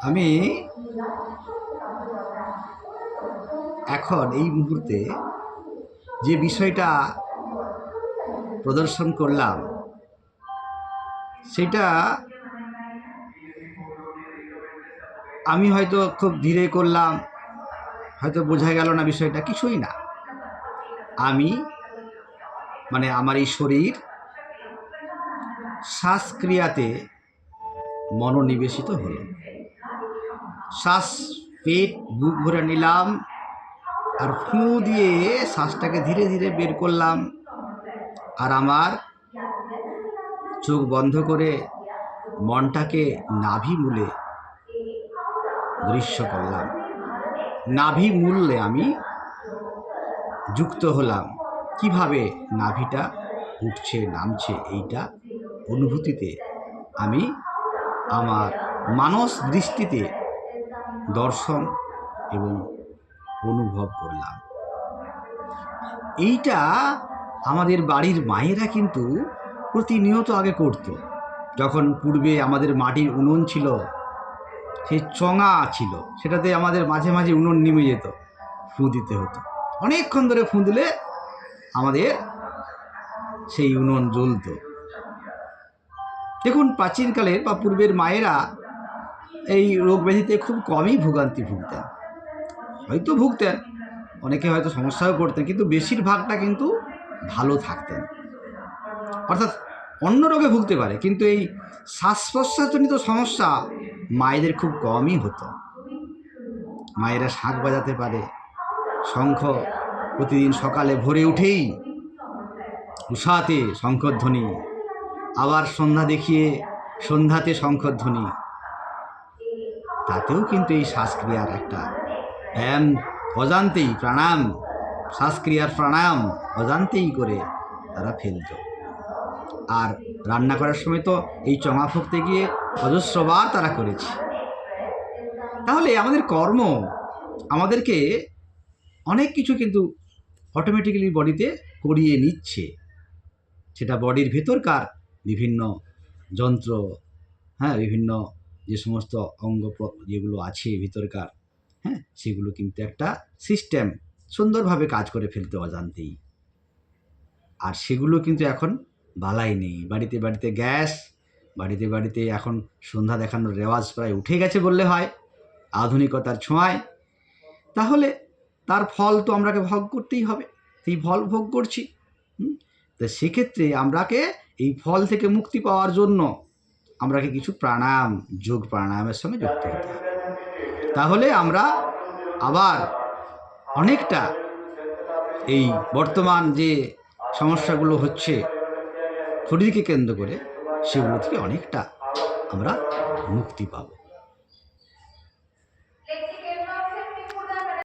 আমি এখন এই মুহূর্তে যে বিষয়টা প্রদর্শন করলাম সেটা আমি হয়তো খুব ধীরে করলাম, হয়তো বোঝা গেল না বিষয়টা, কিছুই না। আমি মানে আমার এই শরীর শ্বাসক্রিয়াতে মনোনিবেশিত হলো। শ্বাস পেট বুক ভরে নিলাম আর ফুঁ দিয়ে শ্বাসটাকে ধীরে ধীরে বের করলাম। আর আমার চোখ বন্ধ করে মনটাকে নাভি মূলে দৃশ্য করলাম। নাভি মূলে আমি যুক্ত হলাম। কিভাবে নাভিটা উঠছে নামছে এইটা অনুভূতিতে আমি আমার মানস দৃষ্টিতে দর্শন এবং অনুভব করলাম। এইটা আমাদের বাড়ির মায়েরা কিন্তু প্রতিনিয়ত আগে করত। যখন পূর্বে আমাদের মাটির উনুন ছিল, সেই চঙা ছিল, সেটাতে আমাদের মাঝে মাঝে উনুন নেমে যেত, ফুঁ দিতে হতো। অনেকক্ষণ ধরে ফুঁ দিলে আমাদের সেই উনুন জ্বলত। দেখুন, প্রাচীনকালের বা পূর্বের মায়েরা এই রোগ ব্যাধিতে খুব কমই ভোগান্তি ভুগতেন। হয়তো ভুগতেন, অনেকে হয়তো সমস্যাও করতেন, কিন্তু বেশিরভাগটা কিন্তু ভালো থাকতেন। অর্থাৎ অন্য রোগে ভুগতে পারে, কিন্তু এই শ্বাস প্রশ্বাসজনিত সমস্যা মায়েদের খুব কমই হতো। মায়েরা শাঁখ বাজাতে পারে, শঙ্খ প্রতিদিন সকালে ভোরে উঠেই উষাতে শঙ্খধ্বনি, আবার সন্ধ্যা দেখিয়ে সন্ধ্যাতে শঙ্খধ্বনি। তাতেও কিন্তু এই শ্বাসক্রিয়ার একটা ব্যায়াম অজান্তেই, প্রাণায়াম, শ্বাসক্রিয়ার প্রাণায়াম অজান্তেই করে তারা ফেলত। আর রান্না করার সময় তো এই চঙা ফুঁকতে গিয়ে অজস্রবার তারা করেছে। তাহলে আমাদের কর্ম আমাদেরকে অনেক কিছু কিন্তু অটোমেটিক্যালি বডিতে করিয়ে নিচ্ছে। সেটা বডির ভেতরকার বিভিন্ন যন্ত্র, বিভিন্ন যে সমস্ত অঙ্গ যেগুলো আছে ভিতরকার, সেগুলো কিন্তু একটা সিস্টেম সুন্দরভাবে কাজ করে ফেলতে অজান্তেই। আর সেগুলো কিন্তু এখন বালাই নেই। বাড়িতে বাড়িতে গ্যাস, বাড়িতে বাড়িতে এখন সন্ধ্যা দেখানোর রেওয়াজ প্রায় উঠে গেছে বললে হয়, আধুনিকতার ছোঁয়ায়। তাহলে তার ফল তো আমরাকে ভোগ করতেই হবে, সেই ফল ভোগ করছি। তো সেক্ষেত্রে আমরাকে এই ফল থেকে মুক্তি পাওয়ার জন্য আমরাকে কিছু প্রাণায়াম, যোগ প্রাণায়ামের সঙ্গে যুক্ত হতে হবে। তাহলে আমরা আবার অনেকটা এই বর্তমান যে সমস্যাগুলো হচ্ছে শরীরকে কেন্দ্র করে, সেগুলো থেকে অনেকটা আমরা মুক্তি পাব।